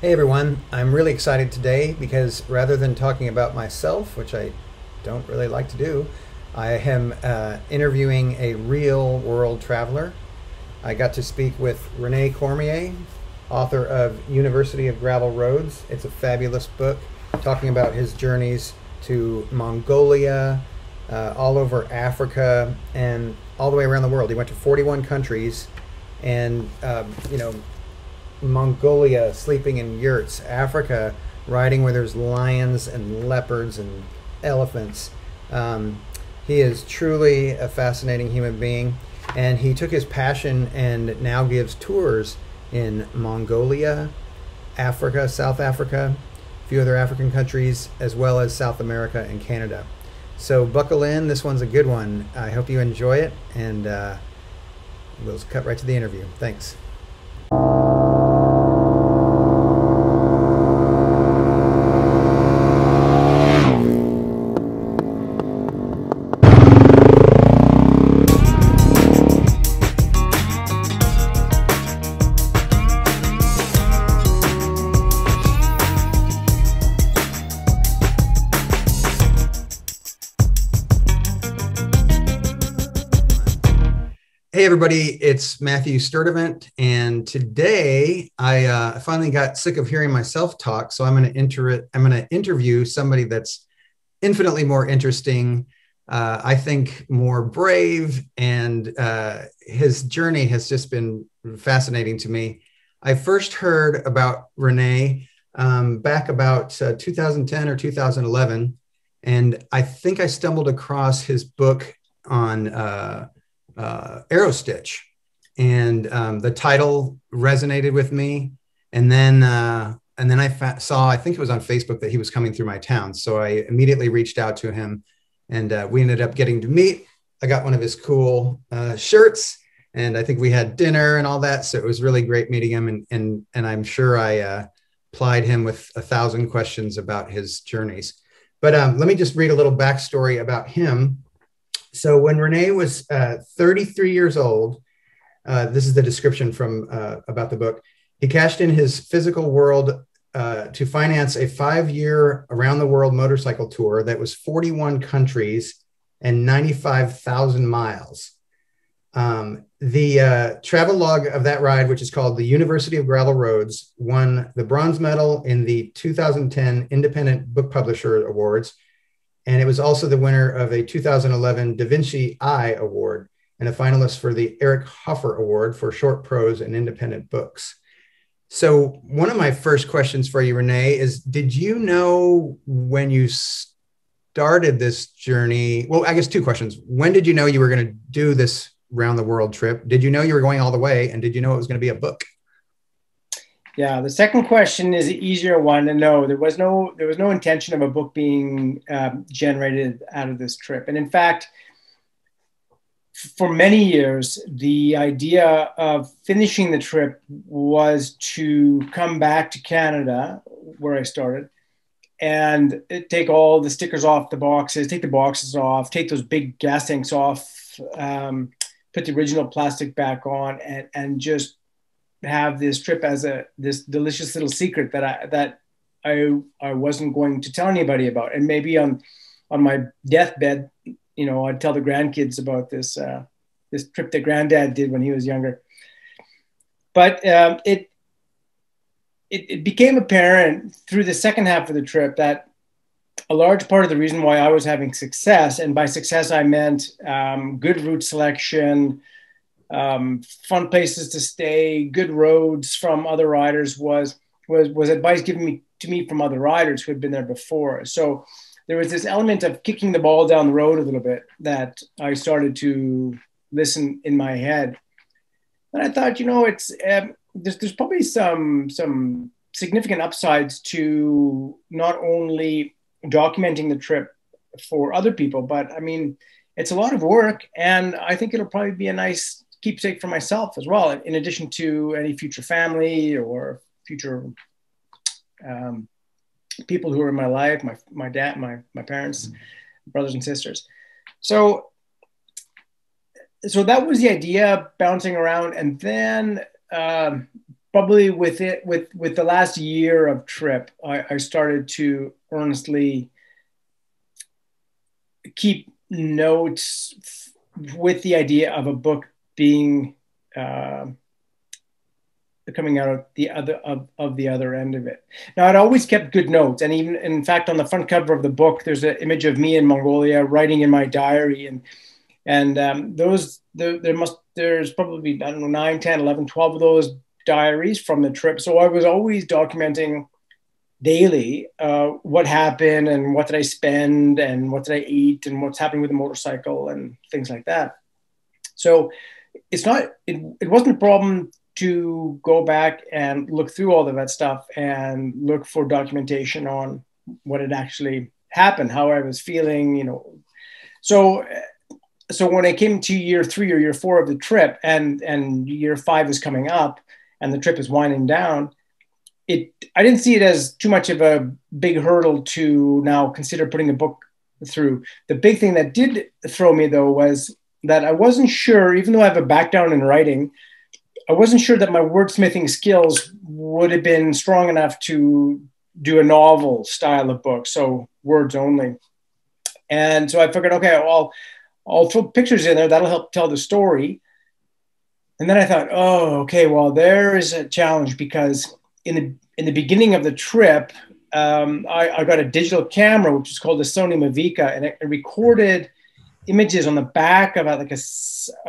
Hey everyone, I'm really excited today because rather than talking about myself, which I don't really like to do, I am interviewing a real world traveler. I got to speak with Rene Cormier, author of University of Gravel Roads. It's a fabulous book talking about his journeys to Mongolia, all over Africa, and all the way around the world. He went to 41 countries and, Mongolia, sleeping in yurts, Africa, riding where there's lions and leopards and elephants. He is truly a fascinating human being, and he took his passion and now gives tours in Mongolia, Africa, South Africa, a few other African countries, as well as South America and Canada. So buckle in, this one's a good one. I hope you enjoy it, and we'll cut right to the interview. Thanks. Hey everybody, it's Matthew Sturdivant, and today I finally got sick of hearing myself talk, so I'm going to interview somebody that's infinitely more interesting, I think more brave, and his journey has just been fascinating to me. I first heard about Rene back about 2010 or 2011, and I think I stumbled across his book on Arrow Stitch, and the title resonated with me. And then I saw, I think it was on Facebook, that he was coming through my town. So I immediately reached out to him, and we ended up getting to meet. I got one of his cool shirts, and I think we had dinner and all that. So it was really great meeting him, and I'm sure I plied him with 1,000 questions about his journeys. But let me just read a little backstory about him. So when Rene was 33 years old, this is the description from about the book. He cashed in his physical world to finance a 5-year around the world motorcycle tour that was 41 countries and 95,000 miles. The travel log of that ride, which is called the University of Gravel Roads, won the bronze medal in the 2010 Independent Book Publisher Awards. And it was also the winner of a 2011 Da Vinci Eye Award and a finalist for the Eric Hoffer Award for short prose and independent books. So one of my first questions for you, Rene, is did you know when you started this journey? Well, I guess two questions. When did you know you were going to do this round the world trip? Did you know you were going all the way? And did you know it was going to be a book? Yeah, the second question is the easier one. And no, there was no intention of a book being generated out of this trip. And in fact, for many years, the idea of finishing the trip was to come back to Canada, where I started, and take all the stickers off the boxes, take the boxes off, take those big gas tanks off, put the original plastic back on, and just have this trip as this delicious little secret that I wasn't going to tell anybody about. And maybe on my deathbed, I'd tell the grandkids about this trip that Granddad did when he was younger. But it became apparent through the second half of the trip that a large part of the reason why I was having success, and by success I meant good route selection, fun places to stay, good roads from other riders, was advice given to me from other riders who had been there before. So there was this element of kicking the ball down the road a little bit that I started to listen in my head. And I thought, it's there's probably some significant upsides to not only documenting the trip for other people, but I mean, it's a lot of work, and I think it'll probably be a nice keepsake for myself as well, in addition to any future family or future people who are in my life, my dad, my parents, brothers and sisters. So that was the idea, bouncing around. And then probably with the last year of trip, I started to earnestly keep notes with the idea of a book being coming out of the other end of it. Now, I'd always kept good notes, and even in fact, on the front cover of the book, there's an image of me in Mongolia writing in my diary, and there's probably, I don't know, 9, 10, 11, 12 of those diaries from the trip. So I was always documenting daily what happened and what did I spend and what did I eat and what's happening with the motorcycle and things like that. So it wasn't a problem to go back and look through all of that stuff and look for documentation on what had actually happened, how I was feeling, you know. So when I came to year 3 or year 4 of the trip, and year 5 is coming up and the trip is winding down, I didn't see it as too much of a big hurdle to now consider putting a book through. The big thing that did throw me, though, was that I wasn't sure, even though I have a background in writing, I wasn't sure that my wordsmithing skills would have been strong enough to do a novel style of book, so words only. And so I figured, okay, well, I'll throw pictures in there. That'll help tell the story. And then I thought, oh, okay, well, there is a challenge, because in the beginning of the trip, I got a digital camera, which is called the Sony Mavica, and it recorded images on the back of like a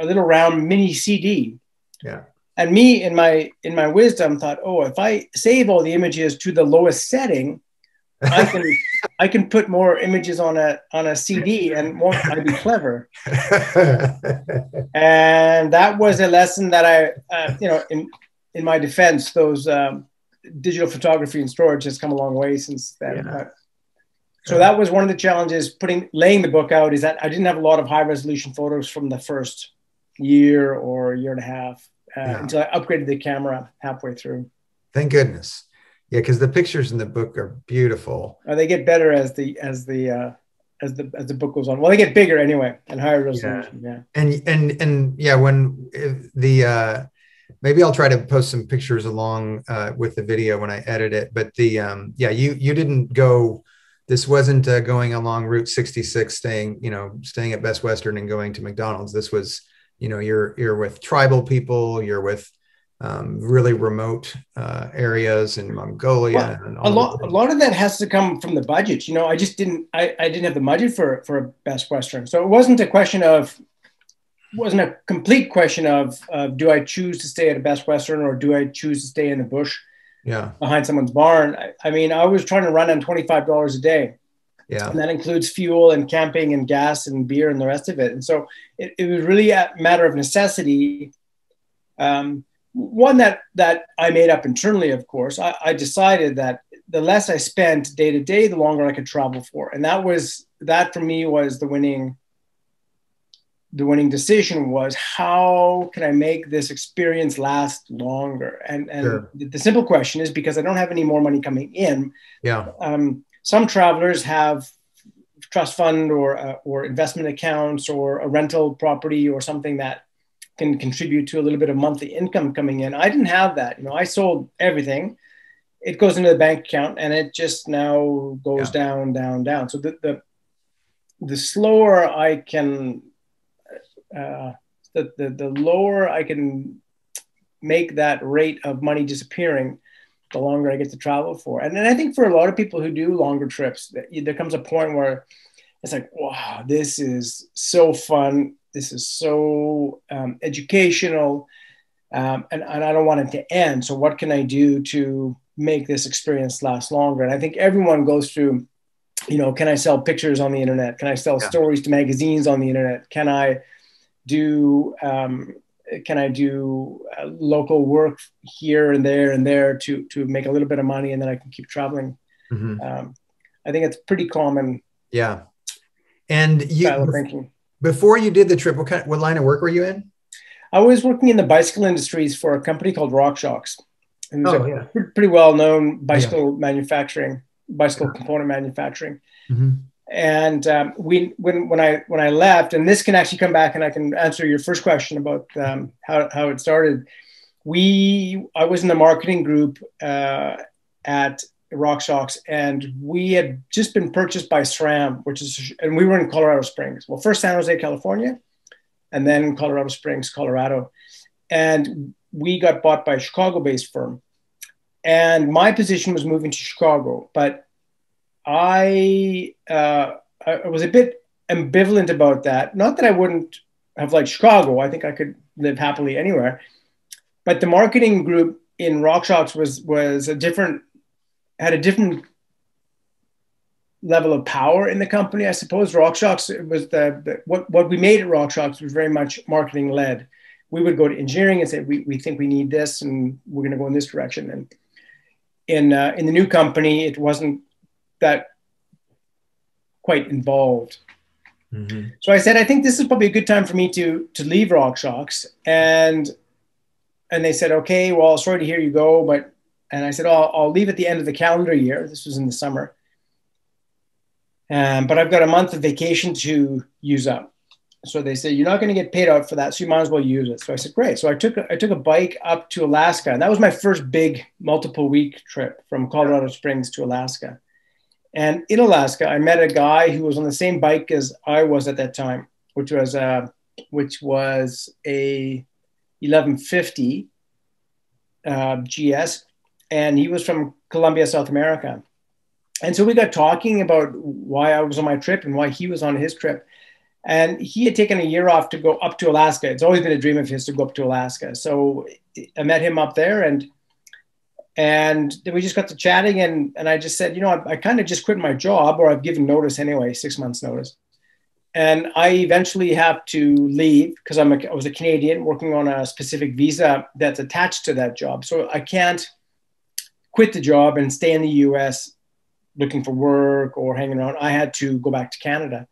little round mini CD. Yeah. And me, in my wisdom, thought, oh, if I save all the images to the lowest setting, I can put more images on a CD, and won't I be clever? And that was a lesson that I, in my defense, those digital photography and storage has come a long way since then. Yeah. So that was one of the challenges laying the book out, is that I didn't have a lot of high resolution photos from the first year or year and a half until I upgraded the camera halfway through. Thank goodness. Yeah, because the pictures in the book are beautiful. They get better as the book goes on. Well, they get bigger anyway and higher resolution. Yeah. And yeah, when the maybe I'll try to post some pictures along with the video when I edit it. But you didn't go. This wasn't going along Route 66, staying at Best Western and going to McDonald's. This was, you're with tribal people. You're with really remote areas in Mongolia. Well, and a lot of that has to come from the budget. I just didn't have the budget for a Best Western. So it wasn't a complete question of do I choose to stay at a Best Western or do I choose to stay in the bush behind someone's barn? I mean, I was trying to run on $25 a day. Yeah. And that includes fuel and camping and gas and beer and the rest of it. And so it was really a matter of necessity. One that I made up internally, of course. I decided that the less I spent day to day, the longer I could travel for. And that for me was the winning decision, was how can I make this experience last longer? And sure. The simple question is, because I don't have any more money coming in. Yeah. Some travelers have trust fund or investment accounts or a rental property or something that can contribute to a little bit of monthly income coming in. I didn't have that. I sold everything. It goes into the bank account and it just now goes down, down, down. So the slower I can, the lower I can make that rate of money disappearing, the longer I get to travel for. And then I think for a lot of people who do longer trips, there comes a point where it's like, wow, this is so fun. This is so educational, and I don't want it to end. So what can I do to make this experience last longer? And I think everyone goes through, can I sell pictures on the internet? Can I sell stories to magazines on the internet? Can I do local work here and there to make a little bit of money, and then I can keep traveling? Mm-hmm. I think it's pretty common. Yeah. And style of thinking. Before you did the trip, what line of work were you in? I was working in the bicycle industries for a company called RockShox. It was pretty well-known bicycle manufacturing, bicycle component manufacturing. Mm-hmm. And when I left, and this can actually come back and I can answer your first question about how it started. I was in the marketing group at RockShox, and we had just been purchased by SRAM, and we were in Colorado Springs. Well, first San Jose, California, and then Colorado Springs, Colorado. And we got bought by a Chicago-based firm. And my position was moving to Chicago, but I was a bit ambivalent about that. Not that I wouldn't have liked Chicago. I think I could live happily anywhere. But the marketing group in RockShox had a different level of power in the company, I suppose. RockShox, it was what we made at RockShox was very much marketing led. We would go to engineering and say, we think we need this and we're going to go in this direction. And in the new company, it wasn't that quite involved. Mm-hmm. So I said, I think this is probably a good time for me to leave RockShox. And they said, okay, well, sorry to hear you go, and I said, oh, I'll leave at the end of the calendar year. This was in the summer. But I've got a month of vacation to use up. So they said, you're not going to get paid out for that, so you might as well use it. So I said, great. So I took a bike up to Alaska. And that was my first big multiple week trip from Colorado Springs to Alaska. And in Alaska, I met a guy who was on the same bike as I was at that time, which was a 1150 GS. And he was from Colombia, South America. And so we got talking about why I was on my trip and why he was on his trip. And he had taken a year off to go up to Alaska. It's always been a dream of his to go up to Alaska. So I met him up there, and then we just got to chatting, and I just said, I kind of just quit my job, or I've given notice anyway, 6 months notice. And I eventually have to leave because I was a Canadian working on a specific visa that's attached to that job. So I can't quit the job and stay in the US looking for work or hanging around. I had to go back to Canada.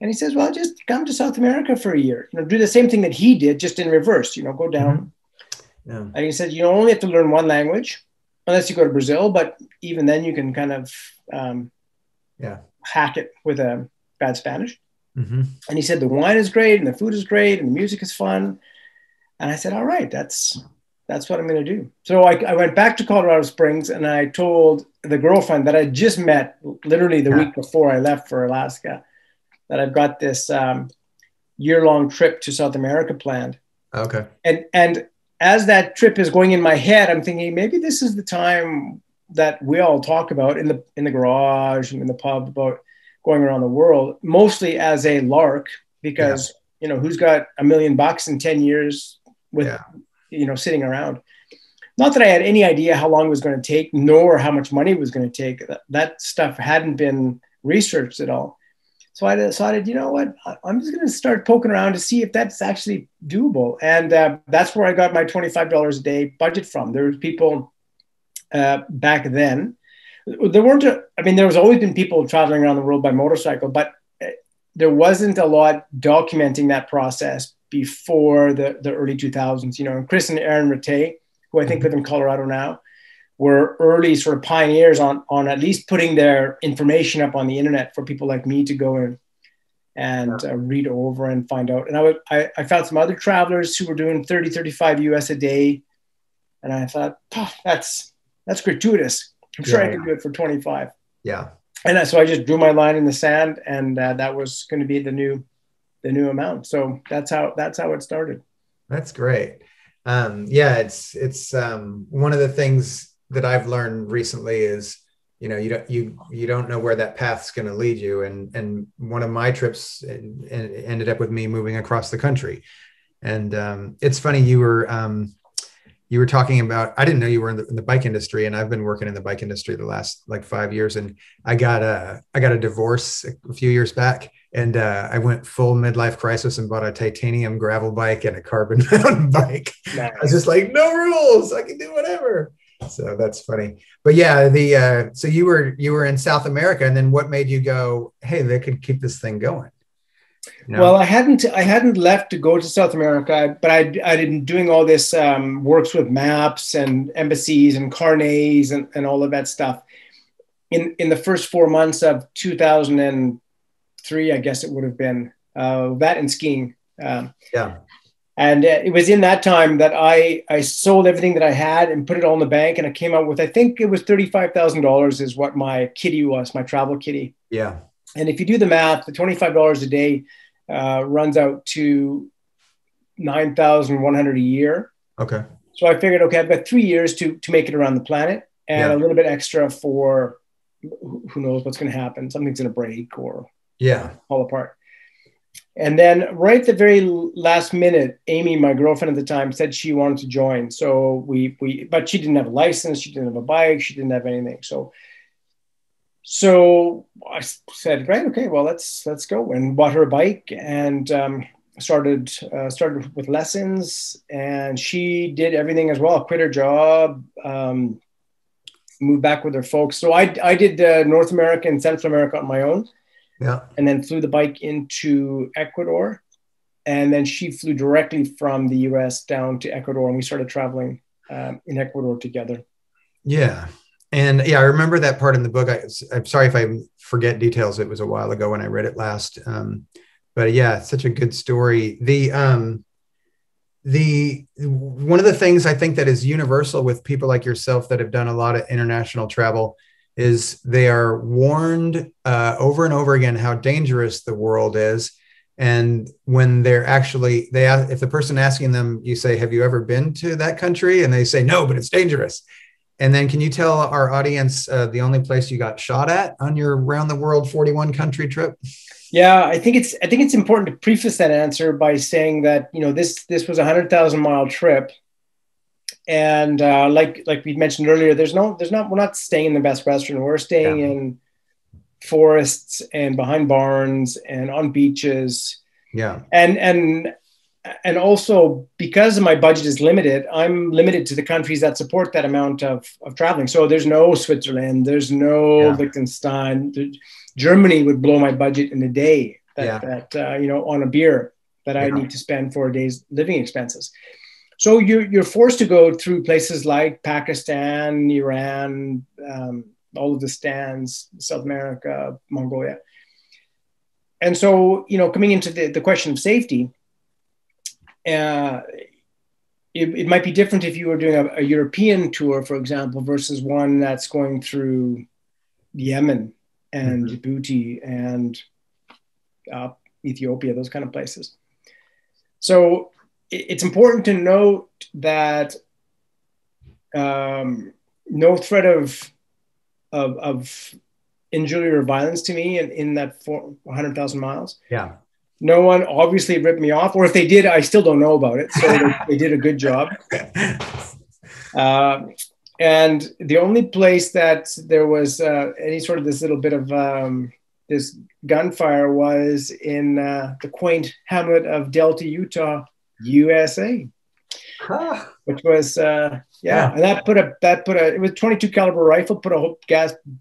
And he says, well, just come to South America for a year, do the same thing that he did, just in reverse, go down. Mm-hmm. Yeah. And he said, you only have to learn one language unless you go to Brazil. But even then you can kind of hack it with a bad Spanish. Mm-hmm. And he said, the wine is great and the food is great and the music is fun. And I said, all right, that's what I'm going to do. So I went back to Colorado Springs, and I told the girlfriend that I just met literally the week before I left for Alaska, that I've got this year-long trip to South America planned. Okay. And as that trip is going in my head, I'm thinking maybe this is the time that we all talk about in the garage and in the pub about going around the world, mostly as a lark, because who's got $1 million in 10 years with sitting around. Not that I had any idea how long it was going to take, nor how much money it was going to take. That stuff hadn't been researched at all. So I decided, you know what, I'm just going to start poking around to see if that's actually doable. And that's where I got my $25 a day budget from. There were people back then. There was always been people traveling around the world by motorcycle, but there wasn't a lot documenting that process before the early 2000s. And Chris and Aaron Rattay, who I think live in Colorado now, were early sort of pioneers on at least putting their information up on the internet for people like me to go in and read over and find out. And I found some other travelers who were doing 30, 35 US a day. And I thought, that's gratuitous. I'm sure I could do it for 25. Yeah. And so I just drew my line in the sand, and that was going to be the new amount. So that's how it started. That's great. It's one of the things that I've learned recently is, you don't know where that path's going to lead you. And one of my trips ended up with me moving across the country. And it's funny, you were talking about, I didn't know you were in the bike industry, and I've been working in the bike industry the last 5 years. And I got a divorce a few years back, and I went full midlife crisis and bought a titanium gravel bike and a carbon mountain bike. Nice. I was just like, no rules, I can do whatever. So that's funny. But yeah, so you were in South America, and then what made you go, hey, they could keep this thing going? Well, I hadn't left to go to South America, but I'd been doing all this works with maps and embassies and carnets and all of that stuff in the first 4 months of 2003, I guess it would have been, that and skiing. And And it was in that time that I sold everything that I had and put it all in the bank. And I came out with, I think it was $35,000 is what my kitty was, my travel kitty. Yeah. And if you do the math, the $25 a day runs out to $9,100 a year. Okay. So I figured, okay, I've got 3 years to make it around the planet, and a little bit extra for who knows what's going to happen. Something's going to break or fall apart. And then right at the very last minute, Amy, my girlfriend at the time, said she wanted to join. So but she didn't have a license. She didn't have a bike. She didn't have anything. So I said, right, okay, well, let's go, and bought her a bike and started with lessons. And she did everything as well. Quit her job, moved back with her folks. So I did North America and Central America on my own. Yeah. And then flew the bike into Ecuador. And then she flew directly from the US down to Ecuador, and we started traveling in Ecuador together. Yeah. And I remember that part in the book. I'm sorry if I forget details. It was a while ago when I read it last. But yeah, it's such a good story. One of the things I think that is universal with people like yourself that have done a lot of international travel is they are warned over and over again how dangerous the world is. And when they're actually, if the person asking them, you say, have you ever been to that country? And they say, no, but it's dangerous. And then can you tell our audience the only place you got shot at on your round the world 41 country trip? Yeah, I think it's important to preface that answer by saying that, you know, this was a 100,000-mile trip. And like we mentioned earlier, we're not staying in the best restaurant. We're staying in forests and behind barns and on beaches. Yeah. And also, because my budget is limited, I'm limited to the countries that support that amount of traveling. So there's no Switzerland, there's no Liechtenstein. Germany would blow my budget in a day on a beer that I need to spend for a day's living expenses. So you're forced to go through places like Pakistan, Iran, all of the stands, South America, Mongolia. And so, you know, coming into the question of safety, it might be different if you were doing a European tour, for example, versus one that's going through Yemen and Djibouti and Ethiopia, those kind of places. So it's important to note that no threat of injury or violence to me in that 100,000 miles. Yeah. No one obviously ripped me off, or if they did, I still don't know about it. So they did a good job. And the only place that there was any sort of this little bit of this gunfire was in the quaint hamlet of Delta, Utah, USA, which was and that put a it was 22 caliber rifle, put a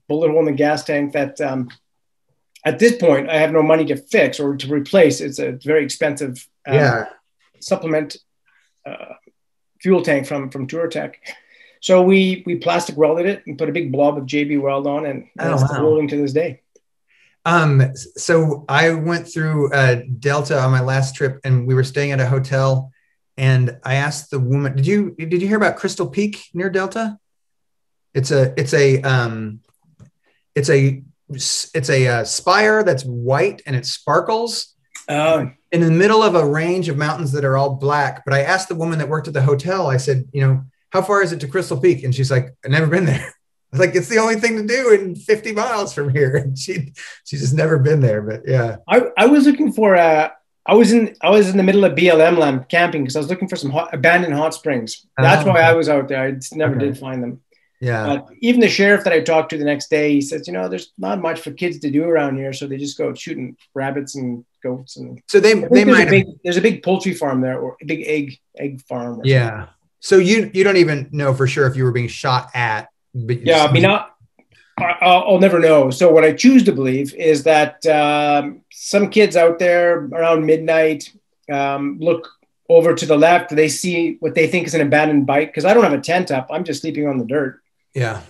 bullet hole in the gas tank that at this point I have no money to fix or to replace. It's a very expensive supplement fuel tank from TourTech. So we plastic welded it and put a big blob of JB Weld on, and it's still rolling to this day. So I went through Delta on my last trip, and we were staying at a hotel, and I asked the woman, did you hear about Crystal Peak near Delta? It's a spire that's white and it sparkles in the middle of a range of mountains that are all black. But I asked the woman that worked at the hotel, I said, you know, how far is it to Crystal Peak? And she's like, I've never been there. I was like, it's the only thing to do in 50 miles from here. And she's just never been there. But yeah, I was looking for I was in the middle of BLM land camping because I was looking for some abandoned hot springs. That's why I was out there. I just never did find them. Yeah. Even the sheriff that I talked to the next day, he says, you know, there's not much for kids to do around here, so they just go shooting rabbits and goats. And so there's a big poultry farm there, or a big egg farm. Yeah. So you don't even know for sure if you were being shot at. But yeah, I mean, I'll never know. So what I choose to believe is that some kids out there around midnight look over to the left. They see what they think is an abandoned bike, because I don't have a tent up. I'm just sleeping on the dirt. Yeah.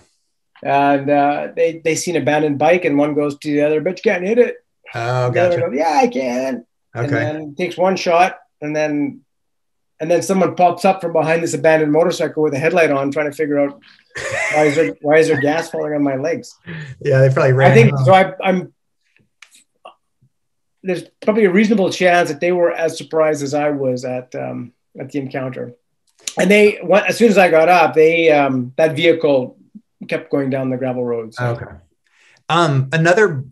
And they see an abandoned bike, and one goes to the other, but you can't hit it. Oh, gotcha. Goes, yeah, I can. Okay. And then takes one shot, and then and then someone pops up from behind this abandoned motorcycle with a headlight on, trying to figure out why is there gas falling on my legs. Yeah, they probably ran. I think so. I'm there's probably a reasonable chance that they were as surprised as I was at the encounter. And as soon as I got up, that vehicle kept going down the gravel road. So. Okay. Another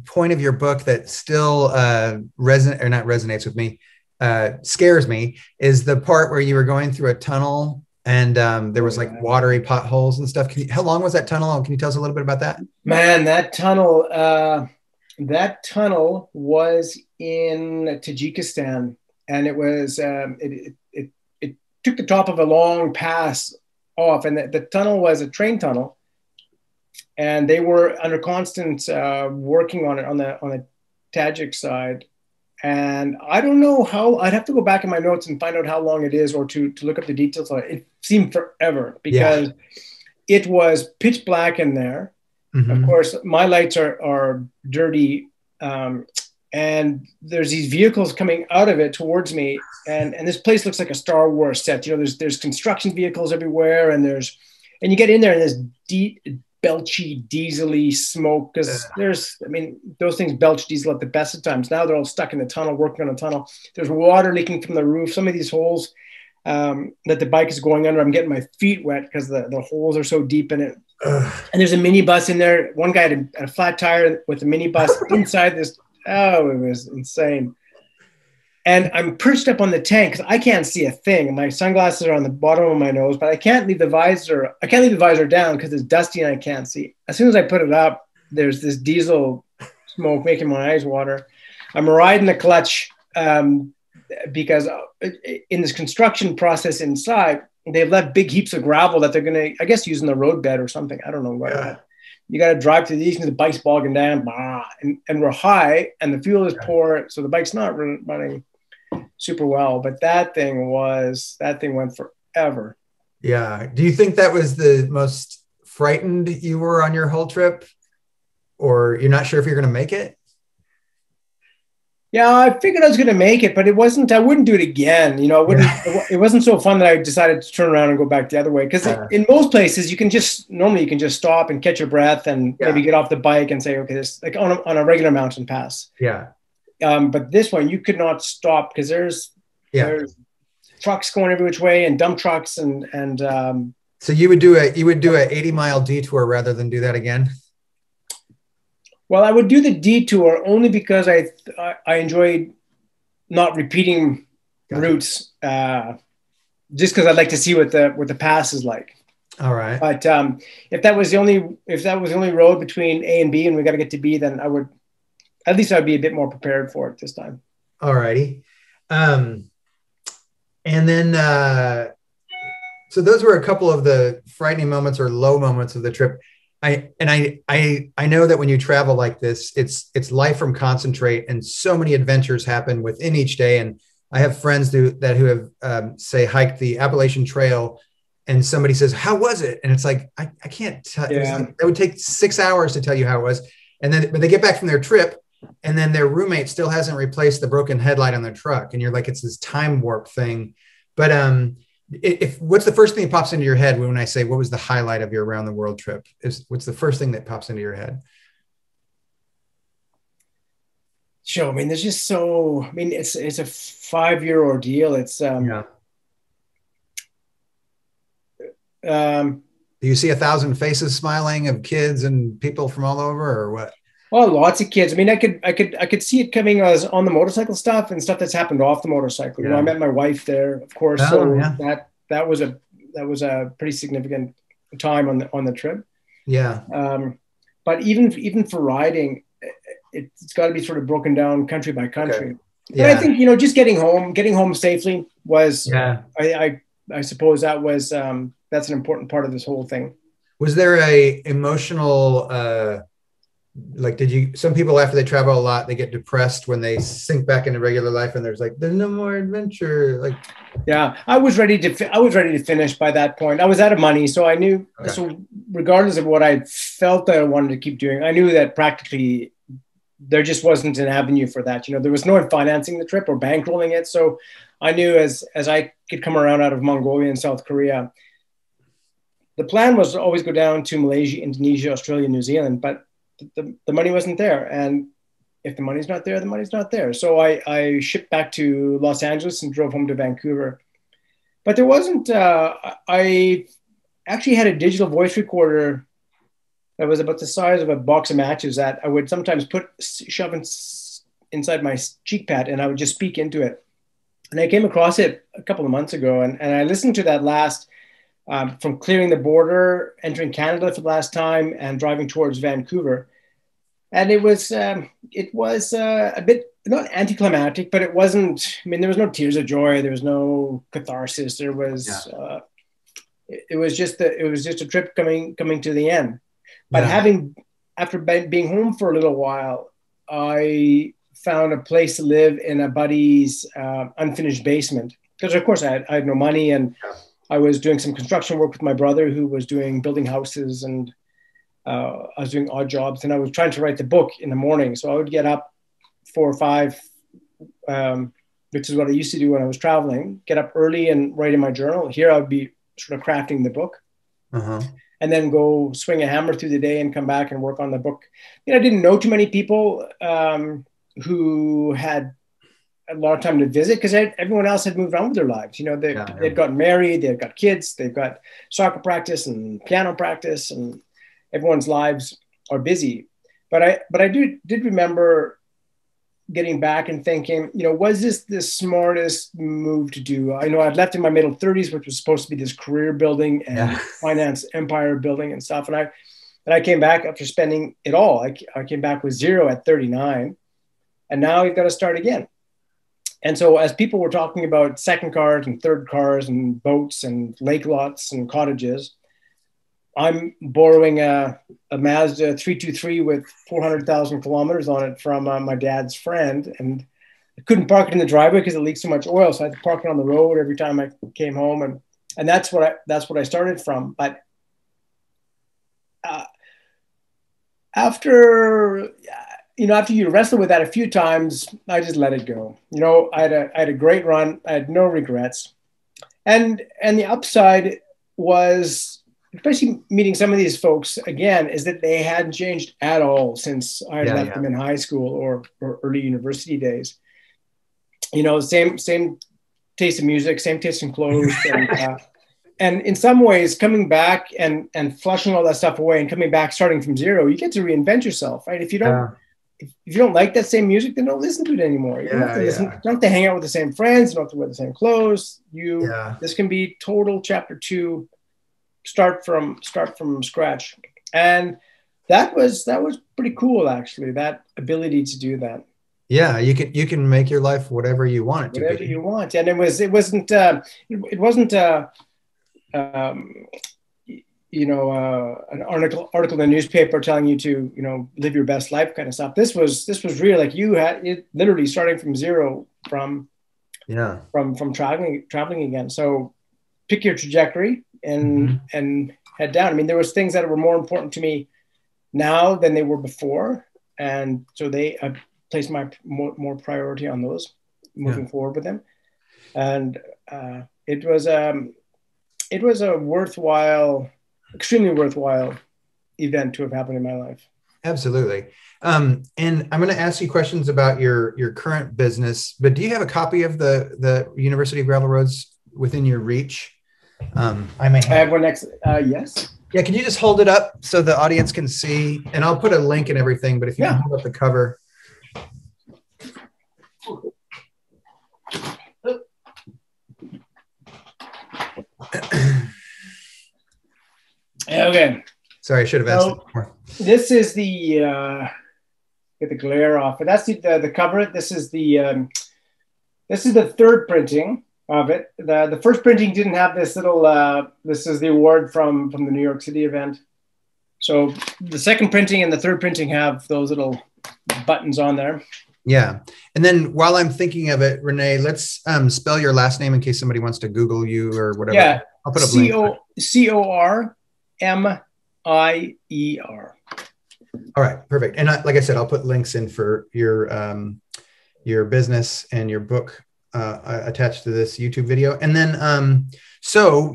point of your book that still resonates with me, scares me, is the part where you were going through a tunnel and there was like watery potholes and stuff. How long was that tunnel? Can you tell us a little bit about that? Man, that tunnel was in Tajikistan, and it was it took the top of a long pass off, and the tunnel was a train tunnel, and they were under constant working on it on the Tajik side. And I don't know how. I'd have to go back in my notes and find out how long it is, or to look up the details on it. It seemed forever because it was pitch black in there. Mm-hmm. Of course, my lights are dirty, and there's these vehicles coming out of it towards me, and this place looks like a Star Wars set. You know, there's construction vehicles everywhere, and you get in there and there's deep, belchy, diesely smoke, because those things belch diesel at the best of times. Now they're all stuck in the tunnel, working on a tunnel. There's water leaking from the roof. Some of these holes that the bike is going under, I'm getting my feet wet because the holes are so deep in it. And there's a minibus in there. One guy had a flat tire with a minibus inside this. Oh, it was insane. And I'm perched up on the tank because I can't see a thing. My sunglasses are on the bottom of my nose, but I can't leave the visor. I can't leave the visor down because it's dusty and I can't see. As soon as I put it up, there's this diesel smoke making my eyes water. I'm riding the clutch because in this construction process inside, they've left big heaps of gravel that they're going to, I guess, use in the roadbed or something. I don't know what. Yeah. You got to drive through these, and the bike's bogging down, and we're high, and the fuel is poor, so the bike's not running super well. But that thing went forever. Yeah. Do you think that was the most frightened you were on your whole trip, or you're not sure if you're going to make it? Yeah, I figured I was going to make it, but I wouldn't do it again. You know, it wasn't so fun that I decided to turn around and go back the other way. Because in most places, you can just stop and catch your breath and maybe get off the bike and say, okay, this, like on a regular mountain pass. Yeah. But this one, you could not stop because there's trucks going every which way and dump trucks and. So you would do a 80-mile detour rather than do that again? Well, I would do the detour only because I enjoyed not repeating routes, just because I'd like to see what the pass is like. All right. But if that was the only road between A and B, and we got to get to B, then I'd be a bit more prepared for it this time. All righty. And then, so those were a couple of the frightening moments or low moments of the trip. I know that when you travel like this, it's life from concentrate, and so many adventures happen within each day. And I have friends who have say hiked the Appalachian Trail, and somebody says, "How was it?" And it's like I can't tell. Yeah. It would take 6 hours to tell you how it was, but they get back from their trip, and then their roommate still hasn't replaced the broken headlight on their truck, and you're like, it's this time warp thing. But what's the first thing that pops into your head when I say what was the highlight of your around the world trip? What's the first thing that pops into your head? Sure. I mean, there's just so. I mean, it's a 5-year ordeal. It's Do you see 1,000 faces smiling of kids and people from all over, or what? Well, lots of kids. I mean, I could see it coming as on the motorcycle stuff and stuff that's happened off the motorcycle. Yeah. You know, I met my wife there, of course. That was a pretty significant time on the trip. Yeah. But even for riding, it's got to be sort of broken down country by country. Okay. Yeah. But I think, you know, just getting home safely was. Yeah. I suppose that was that's an important part of this whole thing. Was there a emotional? Some people after they travel a lot, they get depressed when they sink back into regular life, and there's no more adventure. Yeah, I was ready to finish by that point. I was out of money, so I knew. Okay. So regardless of what I felt that I wanted to keep doing, I knew that practically there just wasn't an avenue for that. You know, there was no one financing the trip or bankrolling it. So I knew as I could come around out of Mongolia and South Korea, the plan was to always go down to Malaysia, Indonesia, Australia, New Zealand, but the money wasn't there. And if the money's not there, the money's not there. So I shipped back to Los Angeles and drove home to Vancouver. But there wasn't, I actually had a digital voice recorder that was about the size of a box of matches that I would sometimes shove inside my cheek pad, and I would just speak into it. And I came across it a couple of months ago, and I listened to that last, from clearing the border, entering Canada for the last time, and driving towards Vancouver. And it was a bit, not anticlimactic, but it wasn't, I mean, there was no tears of joy. There was no catharsis. There was, it was just a trip coming to the end. But after being home for a little while, I found a place to live in a buddy's unfinished basement. Because of course I had no money, and I was doing some construction work with my brother who was building houses, and I was doing odd jobs, and I was trying to write the book in the morning. So I would get up 4 or 5, which is what I used to do when I was traveling, get up early and write in my journal. Here I would be sort of crafting the book, and then go swing a hammer through the day and come back and work on the book. I didn't know too many people who had a lot of time to visit, because everyone else had moved on with their lives. They'd gotten married, they'd got kids, they've got soccer practice and piano practice, and everyone's lives are busy. But I did remember getting back and thinking, was this the smartest move to do? I know I'd left in my middle 30s, which was supposed to be this career building and finance empire building and stuff. And I came back after spending it all. I came back with 0 at 39, and now you've got to start again. And so as people were talking about second cars and third cars and boats and lake lots and cottages, I'm borrowing a Mazda 323 with 400,000 kilometers on it from my dad's friend. And I couldn't park it in the driveway because it leaked so much oil. So I had to park it on the road every time I came home. And that's what I started from. But after you wrestle with that a few times, I just let it go. I had a great run. I had no regrets. And the upside was, especially meeting some of these folks again, is that they hadn't changed at all since I had left them in high school or early university days. Same taste in music, same taste in clothes. And in some ways, coming back and flushing all that stuff away and coming back, starting from 0, you get to reinvent yourself, right? If you don't like that same music, then don't listen to it anymore. You don't have to hang out with the same friends. You don't have to wear the same clothes. This can be total chapter 2. Start from scratch. And that was pretty cool, actually, that ability to do that. Yeah, you can make your life whatever you want it to be. Whatever you want. And it wasn't an article in the newspaper telling you to live your best life kind of stuff. This was real. Like, you had it literally starting from 0 from traveling again. So pick your trajectory and head down. I mean, there was things that were more important to me now than they were before, and so I placed my more priority on those, moving forward with them. And it was a extremely worthwhile event to have happened in my life. Absolutely. And I'm going to ask you questions about your current business, but do you have a copy of the University of Gravel Roads within your reach? I have one next. Yes. Yeah. Can you just hold it up so the audience can see? And I'll put a link and everything, but if you can hold up the cover. Okay. Sorry, I should have asked it more. This is get the glare off, but that's the cover. This is the third printing of it. The first printing didn't have this little, this is the award from the New York City event. So the second printing and the third printing have those little buttons on there. Yeah. And then while I'm thinking of it, Rene, let's spell your last name in case somebody wants to Google you or whatever. Yeah. I'll put up link. Cormier. All right. Perfect. And like I said, I'll put links in for your business and your book attached to this YouTube video. And then, so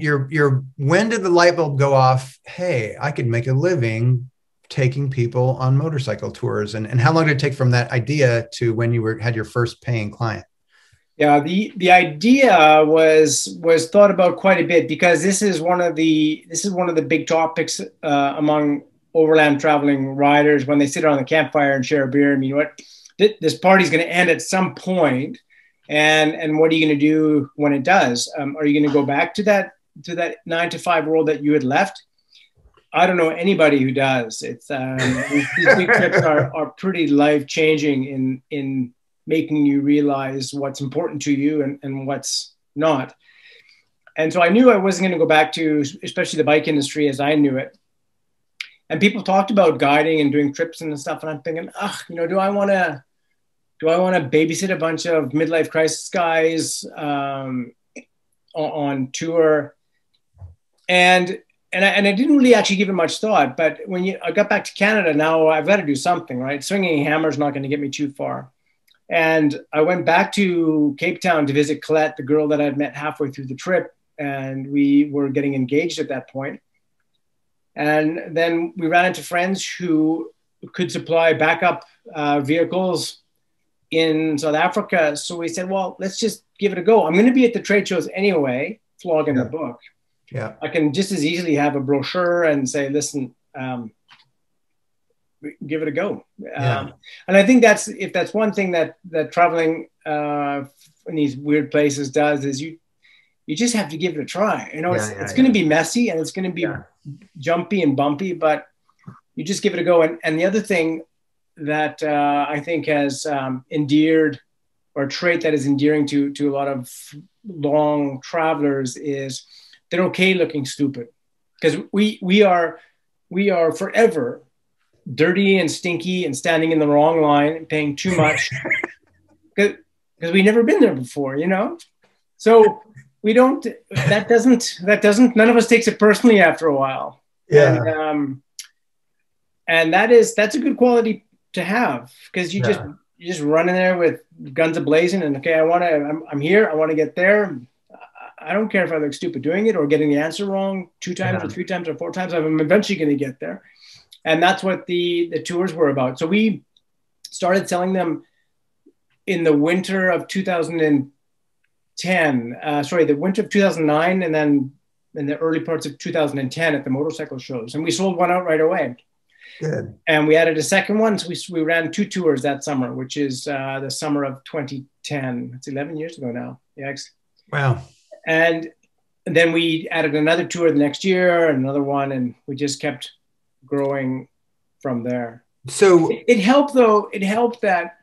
when did the light bulb go off? Hey, I could make a living taking people on motorcycle tours. And how long did it take from that idea to when you had your first paying client? Yeah, the idea was thought about quite a bit, because this is one of the big topics among overland traveling riders when they sit around the campfire and share a beer. I mean, what, this party's going to end at some point, and what are you going to do when it does? Are you going to go back to that 9-to-5 world that you had left? I don't know anybody who does. It's these big trips are pretty life changing in making you realize what's important to you and what's not. And so I knew I wasn't going to go back to, especially the bike industry as I knew it. And people talked about guiding and doing trips and stuff. And I'm thinking, do I want to babysit a bunch of midlife crisis guys on tour? And I didn't really actually give it much thought. But when I got back to Canada, now I've got to do something, right? Swinging a hammer is not going to get me too far. And I went back to Cape Town to visit Colette, the girl that I'd met halfway through the trip. And we were getting engaged at that point. And then we ran into friends who could supply backup vehicles in South Africa. So we said, well, let's just give it a go. I'm going to be at the trade shows anyway, flogging the book. Yeah. I can just as easily have a brochure and say, listen, give it a go. And I think if that's one thing that traveling in these weird places does, is you just have to give it a try. It's going to be messy and it's going to be jumpy and bumpy, but you just give it a go. And the other thing that I think has endeared, or a trait that is endearing to a lot of long travelers, is they're okay looking stupid, because we are forever dirty and stinky and standing in the wrong line and paying too much because we've never been there before, so we don't, none of us takes it personally after a while. And that's a good quality to have, because you just run in there with guns a-blazing and, okay, I'm here, I want to get there. I don't care if I look stupid doing it or getting the answer wrong 2 times or 3 times or 4 times. I'm eventually going to get there. And that's what the tours were about. So we started selling them in the winter of 2010, the winter of 2009, and then in the early parts of 2010 at the motorcycle shows. And we sold one out right away. Good. And we added a second one. So we ran 2 tours that summer, which is the summer of 2010. It's 11 years ago now. Yikes. Wow. And then we added another tour the next year, another one, and we just kept growing from there. So it helped that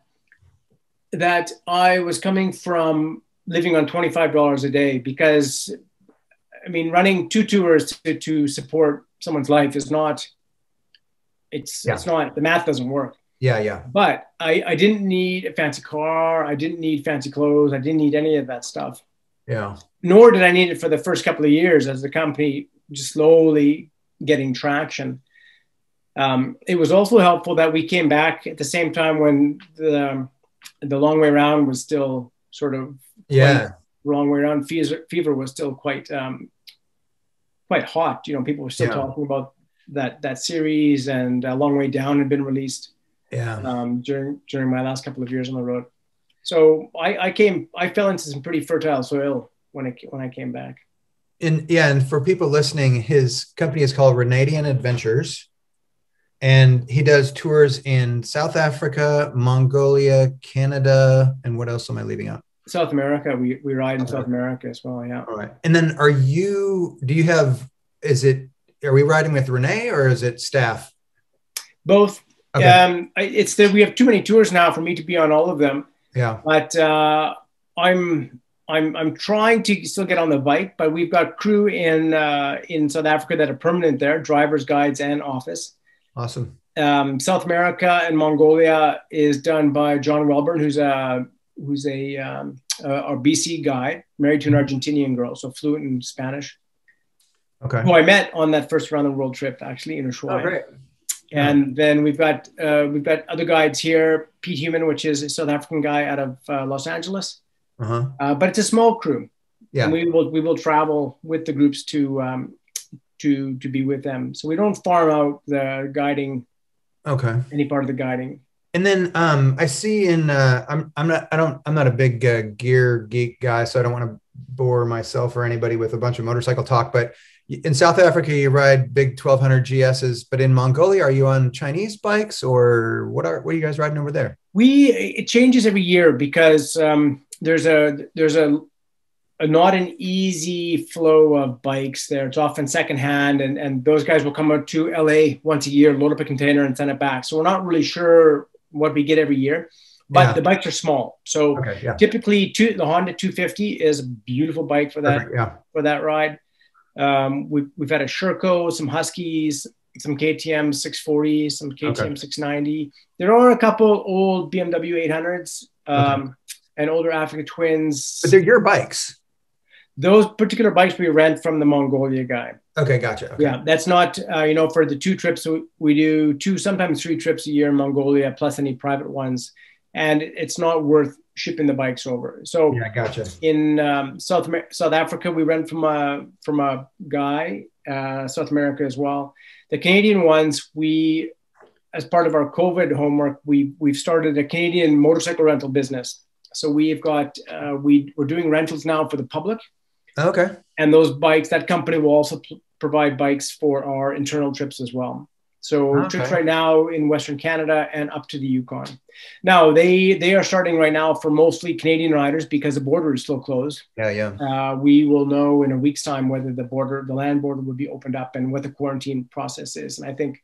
I was coming from living on $25 a day, because I mean, running 2 tours to support someone's life is not, it's not, the math doesn't work. But I didn't need a fancy car. I didn't need fancy clothes. I didn't need any of that stuff. Nor did I need it for the first couple of years as the company just slowly getting traction. It was also helpful that we came back at the same time when the long way around was still sort of long way around fever was still quite hot. People were still talking about that series, and Long Way Down had been released during my last couple of years on the road. So I fell into some pretty fertile soil when I came back. And for people listening, his company is called Renadian Adventures. And he does tours in South Africa, Mongolia, Canada, and what else am I leaving out? South America. We ride in South America as well, yeah. All right. And then are we riding with Rene or is it staff? Both. Okay. We have too many tours now for me to be on all of them. Yeah. But I'm trying to still get on the bike, but we've got crew in South Africa that are permanent there, drivers, guides, and office. Awesome. South America and Mongolia is done by John Welburn, who's our BC guide, married to an Argentinian girl, so fluent in Spanish. Okay. Who I met on that first around the world trip, actually, in Ushuaia. Oh, great. And then we've got other guides here. Pete Human, which is a South African guy out of Los Angeles. But it's a small crew, Yeah. and we will travel with the groups to be with them. So we don't farm out the guiding. Okay. Any part of the guiding. And then I see in I'm not a big gear geek guy, so I don't want to bore myself or anybody with a bunch of motorcycle talk. But in South Africa, you ride big 1200 GSs, but in Mongolia, are you on Chinese bikes, or what are you guys riding over there? It changes every year because there's a not an easy flow of bikes there. It's often secondhand, and those guys will come out to LA once a year, load up a container, and send it back. So we're not really sure what we get every year, but the bikes are small. So typically, the Honda 250 is a beautiful bike for that for that ride. We've had a Sherco, some Huskies, some KTM 640, some KTM 690. There are a couple old BMW 800s and older Africa Twins. But they're your bikes. Those particular bikes we rent from the Mongolia guy. Okay, gotcha. Okay. Yeah, that's not, for the 2 trips, we do 2, sometimes 3 trips a year in Mongolia, plus any private ones. And it's not worth shipping the bikes over. So gotcha. In South Africa, we rent from a guy, South America as well. The Canadian ones, as part of our COVID homework, we've started a Canadian motorcycle rental business. So we've got, we're doing rentals now for the public. Okay. And those bikes, that company will also provide bikes for our internal trips as well. So trips right now in Western Canada and up to the Yukon. Now they are starting right now for mostly Canadian riders because the border is still closed. We will know in a week's time whether the land border will be opened up and what the quarantine process is. And I think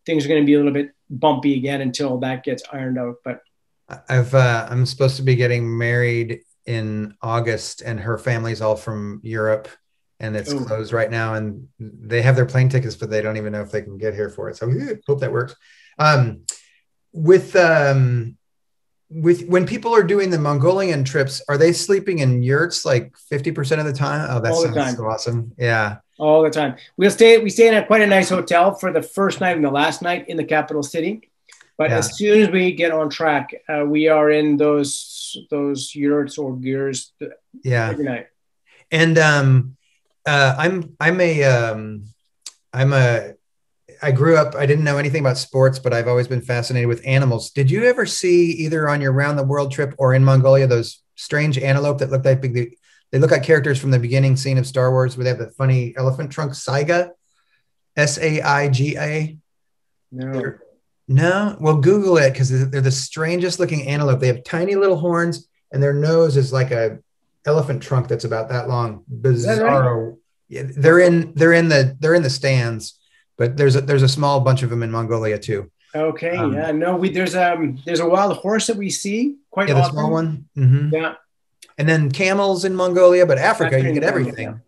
things are going to be a little bit bumpy again until that gets ironed out. But I'm supposed to be getting married in August, and her family's all from Europe, and it's closed right now, and they have their plane tickets, but they don't even know if they can get here for it. So hope that works. With when people are doing the Mongolian trips, are they sleeping in yurts like 50% of the time? Oh, that sounds so awesome. Yeah. All the time. We stay in quite a nice hotel for the first night and the last night in the capital city. But as soon as we get on track, we are in those yurts or gears every night. And I grew up, I didn't know anything about sports, but I've always been fascinated with animals. Did you ever see, either on your round the world trip or in Mongolia, those strange antelope that look like they look like characters from the beginning scene of Star Wars, where they have the funny elephant trunk, Saiga, Saiga? No, well, Google it, because they're the strangest looking antelope. They have tiny little horns, and their nose is like a elephant trunk that's about that long. Bizarro. Right? Yeah, they're in the stands, but there's a small bunch of them in Mongolia too. Okay, there's a wild horse that we see quite often. The small one. Mm-hmm. Yeah, and then camels in Mongolia, but Africa you get everything.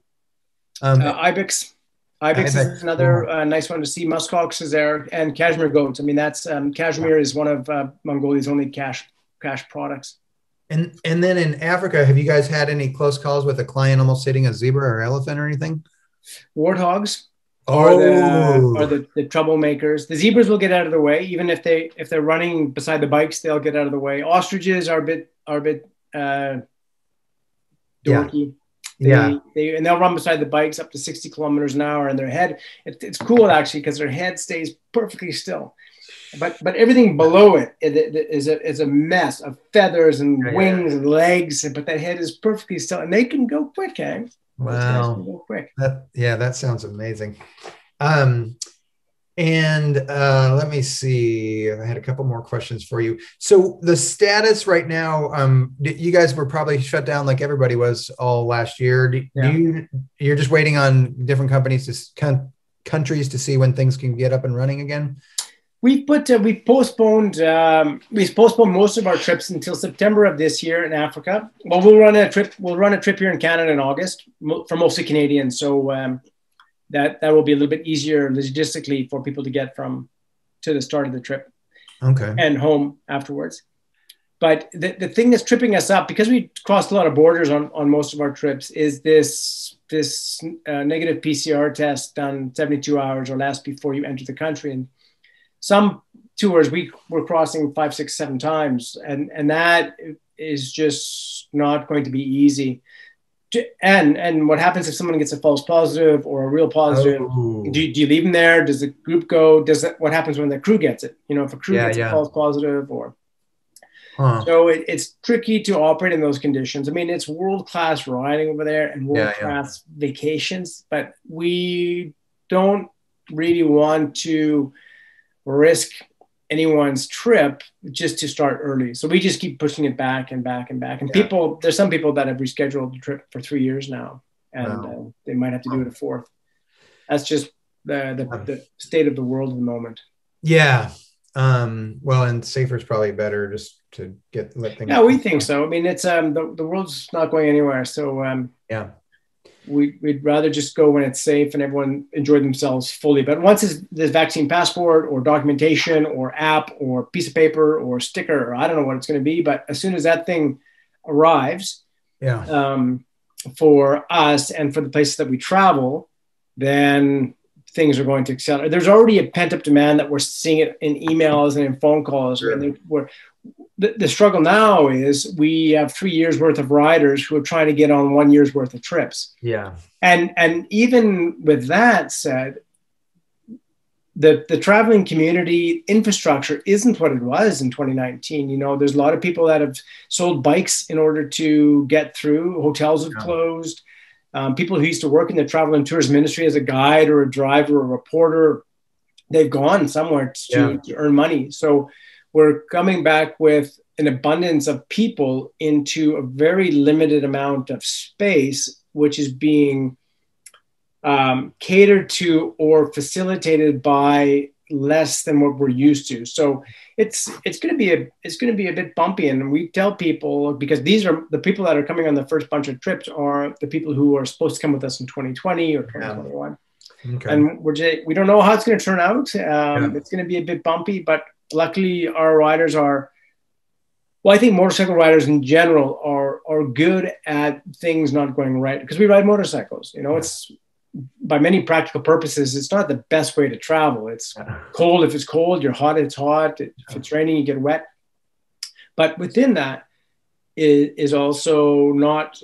Ibex. Ibex is another nice one to see. Muskox is there, and cashmere goats. I mean, that's cashmere is one of Mongolia's only cash products. And then in Africa, have you guys had any close calls with a client almost hitting a zebra or elephant or anything? Warthogs are the troublemakers. The zebras will get out of the way, even if they're running beside the bikes, they'll get out of the way. Ostriches are a bit dorky. They'll run beside the bikes up to 60 kilometers an hour, and their head, it's cool actually, because their head stays perfectly still. But everything below it is a mess of feathers and wings and legs, but that head is perfectly still, and they can go quick, eh? Wow. Go quick. That sounds amazing. And let me see. I had a couple more questions for you. So the status right now, you guys were probably shut down like everybody was all last year. You're just waiting on different countries to see when things can get up and running again? We've postponed most of our trips until September of this year in Africa. Well, we'll run a trip here in Canada in August for mostly Canadians. So that will be a little bit easier logistically for people to get to the start of the trip, and home afterwards. But the thing that's tripping us up, because we crossed a lot of borders on most of our trips, is this negative PCR test done 72 hours or less before you enter the country. And some tours, we're crossing 5, 6, 7 times, and that is just not going to be easy. And what happens if someone gets a false positive or a real positive? Oh, Do you leave them there? Does the group go? What happens when the crew gets it? If a crew gets a false positive, or so it's tricky to operate in those conditions. I mean, it's world-class riding over there and world-class vacations, but we don't really want to risk anyone's trip just to start early. So we just keep pushing it back and back and back. And there's some people that have rescheduled the trip for 3 years now, and they might have to do it a fourth. That's just the state of the world at the moment. Yeah. Well, and safer is probably better just to let things. Yeah, we think so. I mean, it's the world's not going anywhere. So we'd rather just go when it's safe and everyone enjoy themselves fully. But once there's vaccine passport or documentation or app or piece of paper or sticker, or I don't know what it's going to be, but as soon as that thing arrives, for us and for the places that we travel, then things are going to accelerate. There's already a pent-up demand that we're seeing it in emails and in phone calls. Sure. And the struggle now is we have 3 years worth of riders who are trying to get on 1 year's worth of trips. Yeah. And even with that said, the traveling community infrastructure isn't what it was in 2019. There's a lot of people that have sold bikes in order to get through. Hotels have closed. People who used to work in the travel and tourism industry as a guide or a driver or a reporter, they've gone somewhere to earn money. So we're coming back with an abundance of people into a very limited amount of space, which is being catered to or facilitated by less than what we're used to. So it's going to be a bit bumpy, and we tell people, because these are the people that are coming on the first bunch of trips are the people who are supposed to come with us in 2020 or 2021. Okay. And we don't know how it's going to turn out. It's going to be a bit bumpy, but luckily our riders are, well, I think motorcycle riders in general are good at things not going right, because we ride motorcycles. It's, by many practical purposes, it's not the best way to travel. It's cold if it's cold, you're hot if it's hot, if it's raining, you get wet. But within that is also not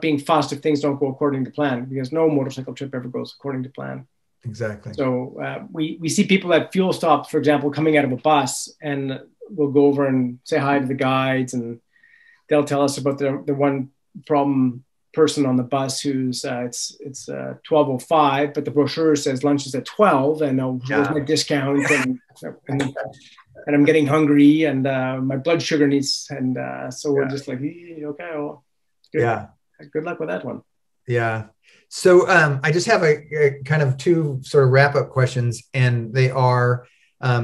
being fast if things don't go according to plan, because no motorcycle trip ever goes according to plan. Exactly. So we see people at fuel stops, for example, coming out of a bus, and we'll go over and say hi to the guides, and they'll tell us about the one problem person on the bus who's it's 12:05, but the brochure says lunch is at 12, and where's my discount, and I'm getting hungry, and my blood sugar needs, and so we're just like, okay, well, good luck with that one. Yeah. So I just have a kind of two sort of wrap up questions, and they are,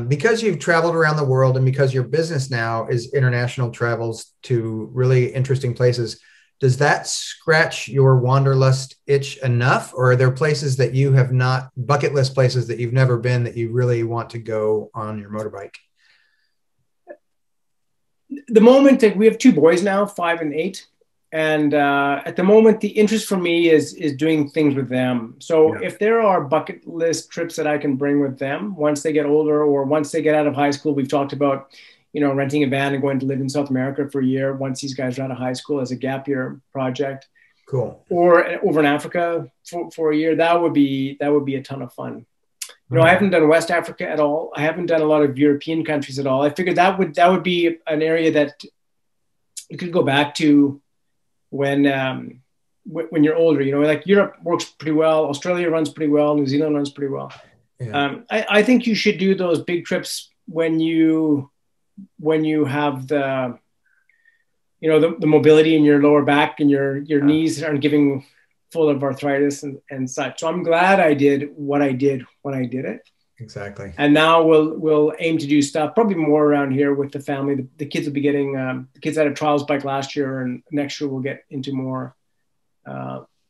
because you've traveled around the world and because your business now is international travels to really interesting places, does that scratch your wanderlust itch enough, or are there places that you have not, bucket list places that you've never been, that you really want to go on your motorbike? The moment that we have 2 boys now, 5 and 8. And at the moment, the interest for me is doing things with them. So if there are bucket list trips that I can bring with them once they get older, or once they get out of high school, we've talked about, renting a van and going to live in South America for a year once these guys are out of high school as a gap year project. Cool. Or over in Africa for a year. That would be a ton of fun. I haven't done West Africa at all. I haven't done a lot of European countries at all. I figured that would be an area that you could go back to when you're older. Like Europe works pretty well, Australia runs pretty well, New Zealand runs pretty well. I think you should do those big trips when you have the mobility in your lower back, and your knees aren't giving full of arthritis and such. So I'm glad I did what I did when I did it. Exactly. And now we'll aim to do stuff probably more around here with the family. The kids will be getting, the kids had a trials bike last year, and next year we'll get into more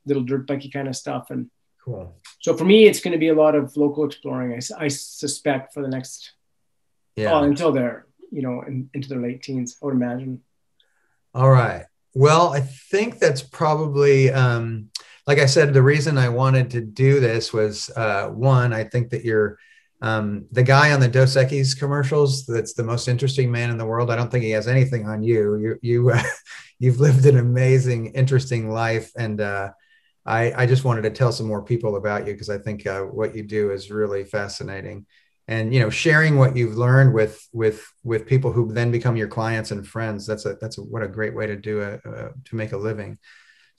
little dirt bikey kind of stuff. And cool. So for me, it's going to be a lot of local exploring, I suspect, for the next, until they're, into their late teens, I would imagine. All right. Well, I think that's probably, like I said, the reason I wanted to do this was, one, I think that you're The guy on the Dos Equis commercials, that's the most interesting man in the world. I don't think he has anything on you. You've lived an amazing, interesting life. And I just wanted to tell some more people about you because I think what you do is really fascinating. And, sharing what you've learned with people who then become your clients and friends. What a great way to do it, to make a living.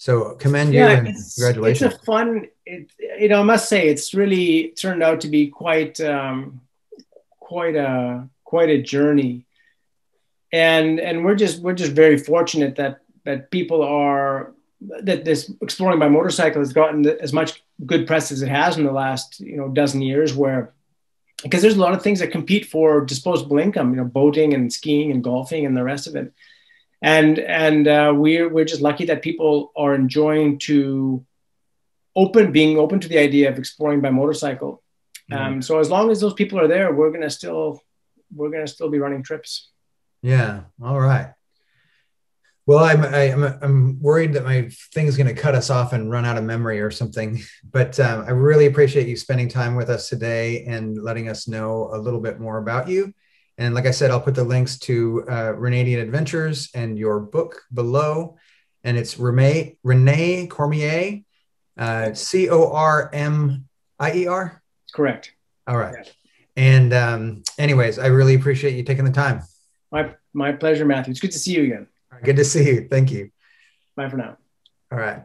So commend you Yeah, and it's a congratulations. fun. I must say, it's really turned out to be quite a journey, and we're just very fortunate that people are that this exploring by motorcycle has gotten as much good press as it has in the last dozen years, where because there's a lot of things that compete for disposable income, boating and skiing and golfing and the rest of it, and we're just lucky that people are enjoying to being open to the idea of exploring by motorcycle. Yeah. So as long as those people are there, we're gonna still be running trips. Yeah. All right. Well, I'm worried that my thing's going to cut us off and run out of memory or something. But I really appreciate you spending time with us today and letting us know a little bit more about you. And like I said, I'll put the links to Renadian Adventures and your book below. And it's Rene Cormier, Cormier. Correct. All right. Yeah. And anyways, I really appreciate you taking the time. My pleasure, Matthew. It's good to see you again. Good to see you. Thank you. Bye for now. All right.